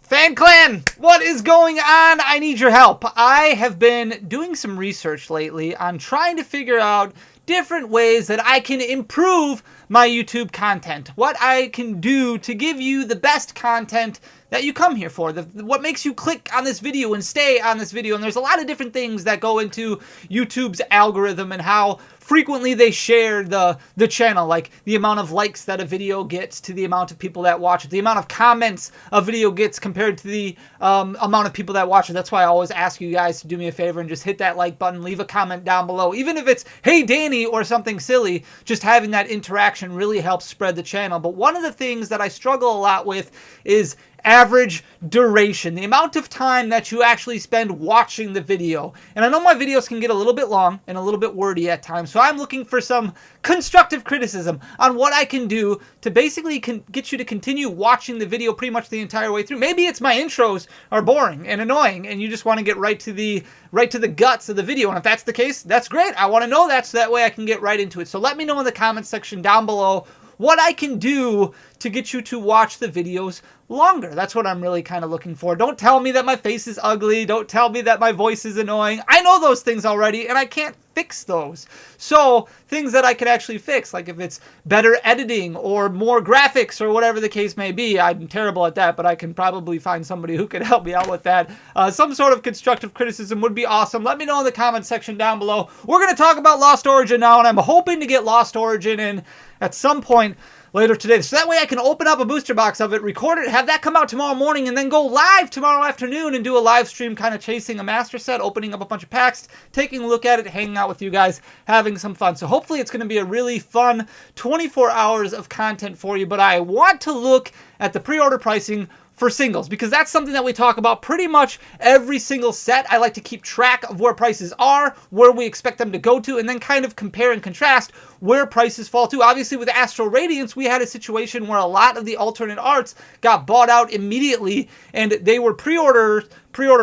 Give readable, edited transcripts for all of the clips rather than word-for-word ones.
Fan Clan, what is going on? I need your help. I have been doing some research lately on trying to figure out different ways that I can improve my YouTube content. What I can do to give you the best content that you come here for. What makes you click on this video and stay on this video. And there's a lot of different things that go into YouTube's algorithm and how frequently they share the channel, like the amount of likes that a video gets to the amount of people that watch it, the amount of comments a video gets compared to the amount of people that watch it. That's why I always ask you guys to do me a favor and just hit that like button, leave a comment down below. Even if it's, hey Danny, or something silly, just having that interaction really helps spread the channel. But one of the things that I struggle a lot with is average duration, the amount of time that you actually spend watching the video. And I know my videos can get a little bit long and a little bit wordy at times, so I'm looking for some constructive criticism on what I can do to basically get you to continue watching the video pretty much the entire way through. Maybe it's my intros are boring and annoying and you just want to get right to the guts of the video, and if that's the case, that's great. I want to know that so that way I can get right into it. So let me know in the comments section down below what I can do to get you to watch the videos longer. That's what I'm really kind of looking for. Don't tell me that my face is ugly. Don't tell me that my voice is annoying. I know those things already, and I can't fix those. So things that I could actually fix, like if it's better editing or more graphics or whatever the case may be. I'm terrible at that, but I can probably find somebody who can help me out with that. Some sort of constructive criticism would be awesome. Let me know in the comments section down below. We're going to talk about Lost Origin now, and I'm hoping to get Lost Origin in at some point later today. So that way I can open up a booster box of it, record it, have that come out tomorrow morning, and then go live tomorrow afternoon and do a live stream kind of chasing a master set, opening up a bunch of packs, taking a look at it, hanging out with you guys, having some fun. So hopefully it's going to be a really fun 24 hours of content for you. But I want to look at the pre-order pricing for singles, because that's something that we talk about pretty much every single set. I like to keep track of where prices are, where we expect them to go to, and then kind of compare and contrast where prices fall to. Obviously, with Astral Radiance, we had a situation where a lot of the alternate arts got bought out immediately, and they were pre-order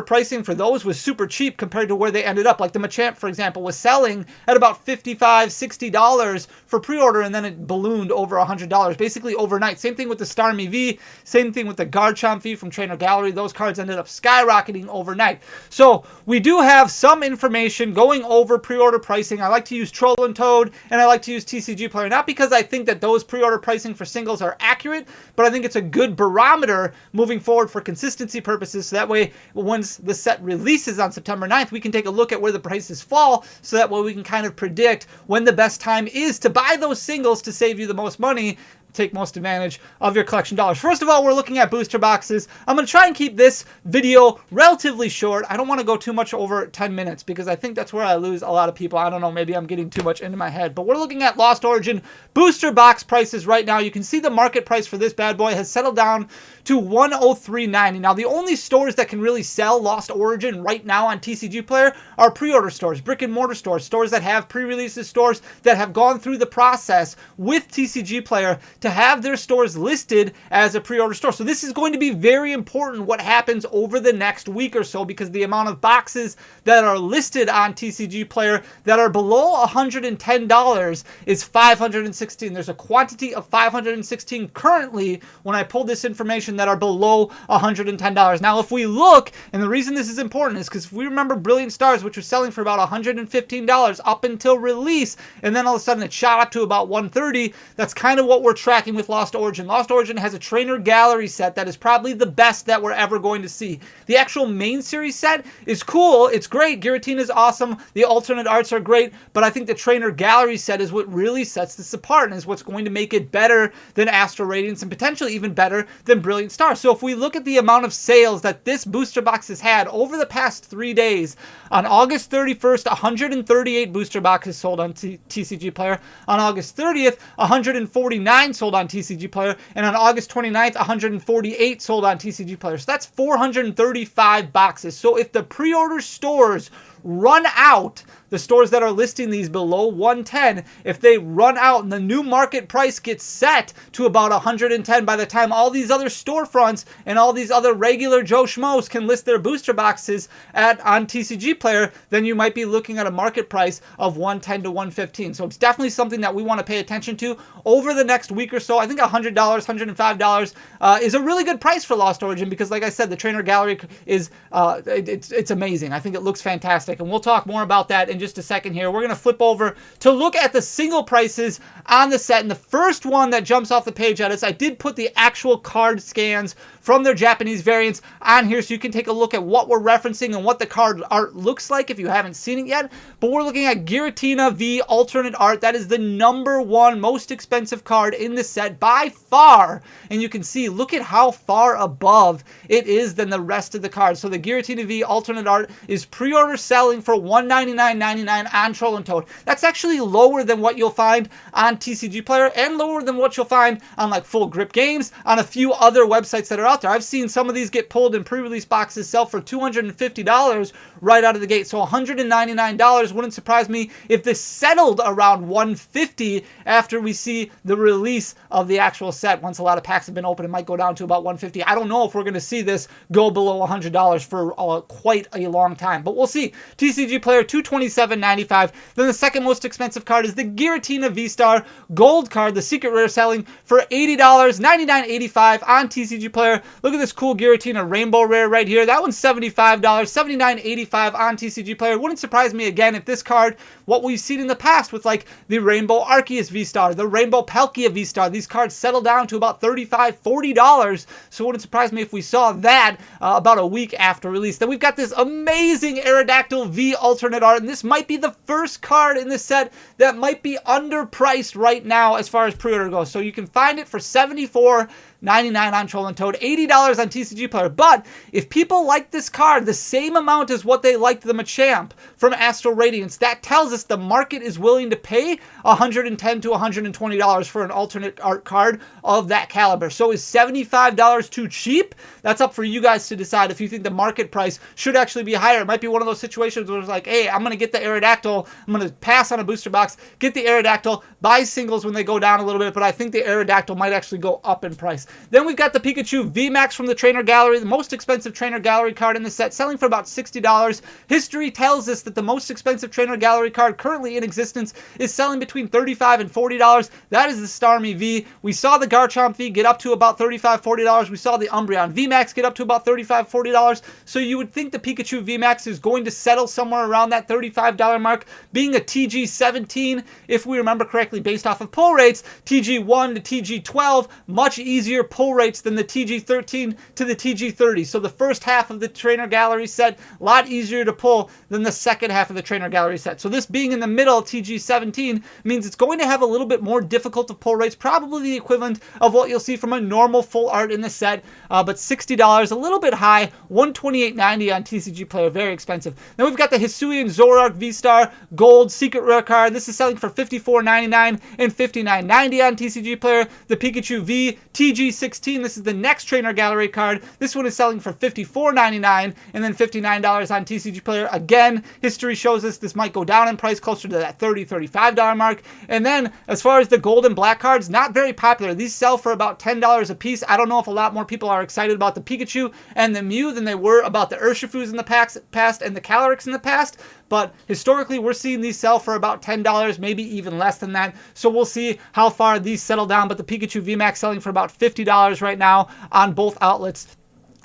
pricing for those was super cheap compared to where they ended up. Like the Machamp, for example, was selling at about $55, $60 for pre-order, and then it ballooned over $100, basically overnight. Same thing with the Starmie V, same thing with the Garchomp V from Trainer Gallery. Those cards ended up skyrocketing overnight. So we do have some information going over pre-order pricing. I like to use Troll and Toad, and I like to use TCG Player, not because I think that those pre-order pricing for singles are accurate, but I think it's a good barometer moving forward for consistency purposes, so that way once the set releases on September 9th, we can take a look at where the prices fall, so that way we can kind of predict when the best time is to buy those singles to save you the most money, take most advantage of your collection dollars. First of all, we're looking at booster boxes. I'm going to try and keep this video relatively short. I don't want to go too much over 10 minutes because I think that's where I lose a lot of people. I don't know, maybe I'm getting too much into my head, but we're looking at Lost Origin booster box prices right now. You can see the market price for this bad boy has settled down to $103.90. Now, the only stores that can really sell Lost Origin right now on TCG Player are pre-order stores, brick and mortar stores, stores that have pre-releases, stores that have gone through the process with TCG Player to have their stores listed as a pre-order store. So this is going to be very important what happens over the next week or so, because the amount of boxes that are listed on TCG Player that are below $110 is 516. There's a quantity of 516 currently when I pulled this information that are below $110. Now, if we look, and the reason this is important is because if we remember Brilliant Stars, which was selling for about $115 up until release, and then all of a sudden it shot up to about $130, that's kind of what we're tracking with Lost Origin. Lost Origin has a Trainer Gallery set that is probably the best that we're ever going to see. The actual main series set is cool. It's great. GIRATINA is awesome. The alternate arts are great, but I think the Trainer Gallery set is what really sets this apart and is what's going to make it better than Astral Radiance and potentially even better than Brilliant Stars. So if we look at the amount of sales that this booster box has had over the past 3 days, on August 31st, 138 booster boxes sold on TCG Player. On August 30th, 149 sold on TCG Player, and on August 29th, 148 sold on TCG Player. So that's 435 boxes. So if the pre-order stores run out, the stores that are listing these below 110, if they run out and the new market price gets set to about 110 by the time all these other storefronts and all these other regular Joe Schmoes can list their booster boxes on TCG Player, then you might be looking at a market price of 110 to 115. So it's definitely something that we want to pay attention to over the next week or so. I think $100, $105 is a really good price for Lost Origin because, like I said, the trainer gallery is it's amazing. I think it looks fantastic, and we'll talk more about that in just a second here. We're going to flip over to look at the single prices on the set, and the first one that jumps off the page at us, I did put the actual card scans from their Japanese variants on here so you can take a look at what we're referencing and what the card art looks like if you haven't seen it yet. But we're looking at Giratina V alternate art. That is the #1 most expensive card in the set by far, and you can see, look at how far above it is than the rest of the cards. So the Giratina V alternate art is pre-order selling for $199.99 on Troll and Toad. That's actually lower than what you'll find on TCG Player and lower than what you'll find on like Full Grip Games, on a few other websites that are out there. I've seen some of these get pulled in pre-release boxes sell for $250 right out of the gate. So $199 wouldn't surprise me if this settled around $150 after we see the release of the actual set. Once a lot of packs have been opened, it might go down to about $150. I don't know if we're going to see this go below $100 for quite a long time, but we'll see. TCG Player $227.95. Then the second most expensive card is the Giratina V-Star Gold card, the secret rare, selling for $80, $99.85 on TCG Player. Look at this cool Giratina Rainbow Rare right here. That one's $75, $79.85 on TCG Player. Wouldn't surprise me again if this card, what we've seen in the past with like the Rainbow Arceus V-Star, the Rainbow Palkia V-Star, these cards settle down to about $35, $40. So it wouldn't surprise me if we saw that about a week after release. Then we've got this amazing Aerodactyl V alternate art, and this might be the first card in this set that might be underpriced right now as far as pre-order goes. So you can find it for $74.99 on Troll and Toad, $80 on TCG Player. But if people like this card the same amount as what they liked the Machamp from Astral Radiance, that tells us the market is willing to pay $110 to $120 for an alternate art card of that caliber. So is $75 too cheap? That's up for you guys to decide if you think the market price should actually be higher. It might be one of those situations where it's like, hey, I'm going to get the Aerodactyl, I'm going to pass on a booster box, get the Aerodactyl, buy singles when they go down a little bit, but I think the Aerodactyl might actually go up in price. Then we've got the Pikachu VMAX from the Trainer Gallery, the most expensive Trainer Gallery card in the set, selling for about $60. History tells us that the most expensive Trainer Gallery card currently in existence is selling between $35 and $40. That is the Starmie V. We saw the Garchomp V get up to about $35, $40. We saw the Umbreon VMAX get up to about $35, $40. So you would think the Pikachu VMAX is going to settle somewhere around that $35 mark, being a TG17, if we remember correctly, based off of pull rates. TG1 to TG12, much easier pull rates than the TG13 to the TG30. So the first half of the Trainer Gallery set, a lot easier to pull than the second half of the Trainer Gallery set. So this being in the middle, TG17, means it's going to have a little bit more difficult to pull rates, probably the equivalent of what you'll see from a normal full art in the set, but $60, a little bit high, $128.90 on TCG Player, very expensive. Then we've got the Hisuian Zoroark V-Star Gold Secret Rare card. This is selling for $54.99 and $59.90 on TCG Player. The Pikachu V TG16, this is the next Trainer Gallery card. This one is selling for $54.99 and then $59 on TCG Player. Again, history shows us this might go down in price closer to that $30, $35 mark. And then as far as the gold and black cards, not very popular. These sell for about $10 a piece. I don't know if a lot more people are excited about the Pikachu and the Mew than they were about the Urshifus in the past and the Calyrex in the past. But historically, we're seeing these sell for about $10, maybe even less than that. So we'll see how far these settle down. But the Pikachu VMAX selling for about $50 right now on both outlets.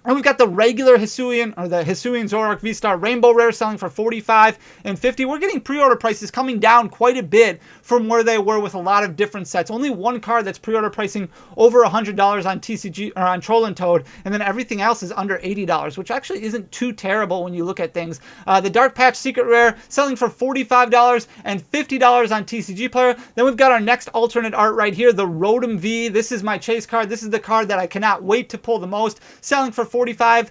And we've got the regular Hisuian, or the Hisuian Zoroark V-Star Rainbow Rare selling for $45 and $50. We're getting pre-order prices coming down quite a bit from where they were with a lot of different sets. Only one card that's pre-order pricing over $100 on TCG or on Troll and Toad, and then everything else is under $80, which actually isn't too terrible when you look at things. The Dark Patch Secret Rare selling for $45 and $50 on TCG Player. Then we've got our next alternate art right here, the Rotom V. This is my chase card. This is the card that I cannot wait to pull the most, selling for $45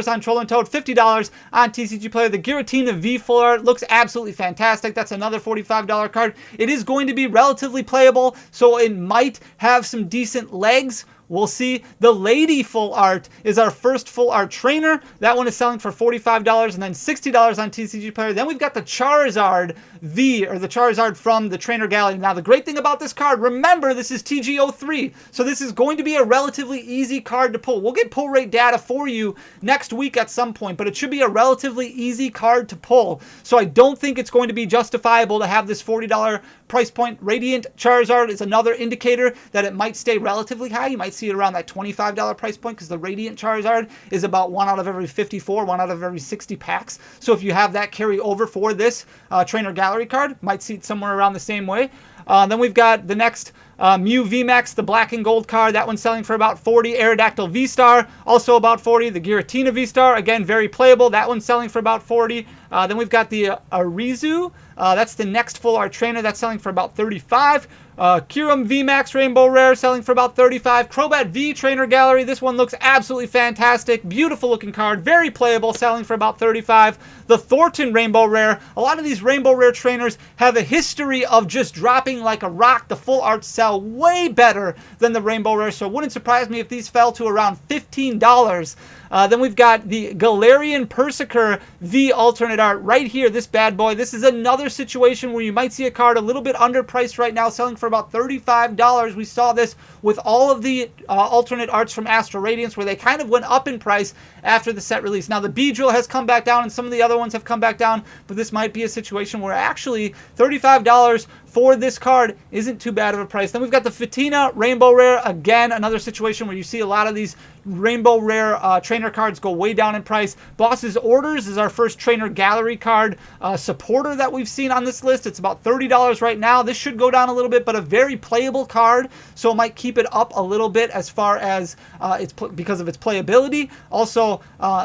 on Troll and Toad, $50 on TCG Player. The Giratina V full art looks absolutely fantastic. That's another $45 card. It is going to be relatively playable, so it might have some decent legs We'll see. The Lady Full Art is our first Full Art trainer. That one is selling for $45 and then $60 on TCG Player. Then we've got the Charizard V, or the Charizard from the Trainer Gallery. Now, the great thing about this card, remember, this is TG03, so this is going to be a relatively easy card to pull. We'll get pull rate data for you next week at some point, but it should be a relatively easy card to pull. So I don't think it's going to be justifiable to have this $40 price point. Radiant Charizard is another indicator that it might stay relatively high. You might see it around that $25 price point because the Radiant Charizard is about 1 out of every 54, 1 out of every 60 packs. So if you have that carry over for this Trainer Gallery card, might see it somewhere around the same way. Then we've got the next Mew VMAX, the black and gold card. That one's selling for about 40. Aerodactyl V-Star, also about 40. The Giratina V-Star, again, very playable. That one's selling for about 40. Then we've got the Arizu. That's the next full art trainer. That's selling for about 35. Kyurem VMAX Rainbow Rare selling for about 35. Crobat V Trainer Gallery. This one looks absolutely fantastic. Beautiful looking card. Very playable. Selling for about 35. The Thornton Rainbow Rare. A lot of these Rainbow Rare trainers have a history of just dropping like a rock. The full art sell way better than the Rainbow Rare, so it wouldn't surprise me if these fell to around $15. Then we've got the Galarian Persiker V alternate art right here, this bad boy. This is another situation where you might see a card a little bit underpriced right now, selling for about $35. We saw this with all of the alternate arts from Astral Radiance, where they kind of went up in price after the set release. Now, the Beedrill has come back down, and some of the other ones have come back down, but this might be a situation where actually $35 for this card isn't too bad of a price. Then we've got the Fatina Rainbow Rare. Again, another situation where you see a lot of these Rainbow Rare trainer cards go way down in price. Boss's Orders is our first Trainer Gallery card supporter that we've seen on this list. It's about $30 right now. This should go down a little bit, but a very playable card, so it might keep it up a little bit as far as because of its playability. Also,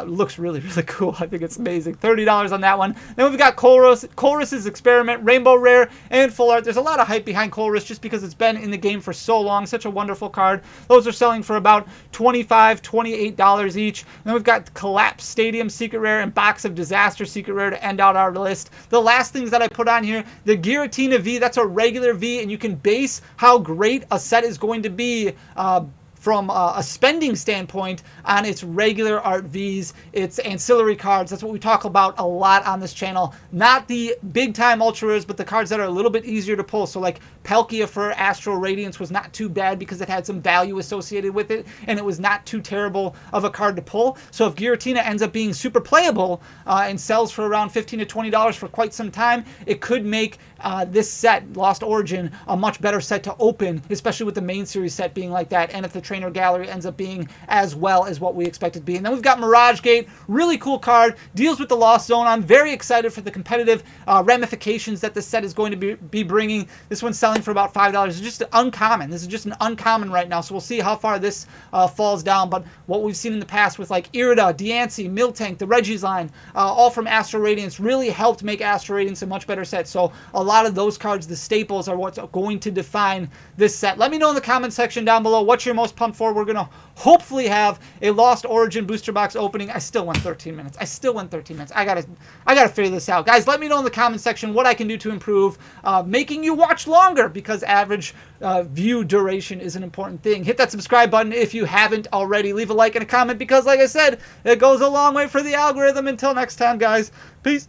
looks really, really cool. I think it's amazing. $30 on that one. Then we've got Colress's Experiment Rainbow Rare and Full Art. There's a lot of hype behind Colress just because it's been in the game for so long. Such a wonderful card. Those are selling for about $25, $28 each. And then we've got Collapse Stadium Secret Rare and Box of Disaster Secret Rare to end out our list. The last things that I put on here, the Giratina V, that's a regular V, and you can base how great a set is going to be from a spending standpoint on its regular art Vs, its ancillary cards. That's what we talk about a lot on this channel. Not the big time ultra rares, but the cards that are a little bit easier to pull. So like Palkia for Astral Radiance was not too bad because it had some value associated with it, and it was not too terrible of a card to pull. So if Giratina ends up being super playable and sells for around $15 to $20 for quite some time, it could make this set, Lost Origin, a much better set to open, especially with the main series set being like that, and if the Trainer Gallery ends up being as well as what we expect it to be. And then we've got Mirage Gate, really cool card, deals with the Lost Zone. I'm very excited for the competitive ramifications that this set is going to be bringing. This one's selling for about $5. It's just uncommon. This is just an uncommon right now, so we'll see how far this falls down. But what we've seen in the past with like Irida, Diancie, Miltank, the Reggie's line, all from Astral Radiance, really helped make Astral Radiance a much better set. So a lot of those cards, the staples, are what's going to define this set. Let me know in the comment section down below what you're most pumped for. We're going to hopefully have a Lost Origin booster box opening. I still went 13 minutes. I gotta figure this out. Guys, let me know in the comment section what I can do to improve making you watch longer, because average view duration is an important thing. Hit that subscribe button if you haven't already. Leave a like and a comment because, like I said, it goes a long way for the algorithm. Until next time, guys. Peace.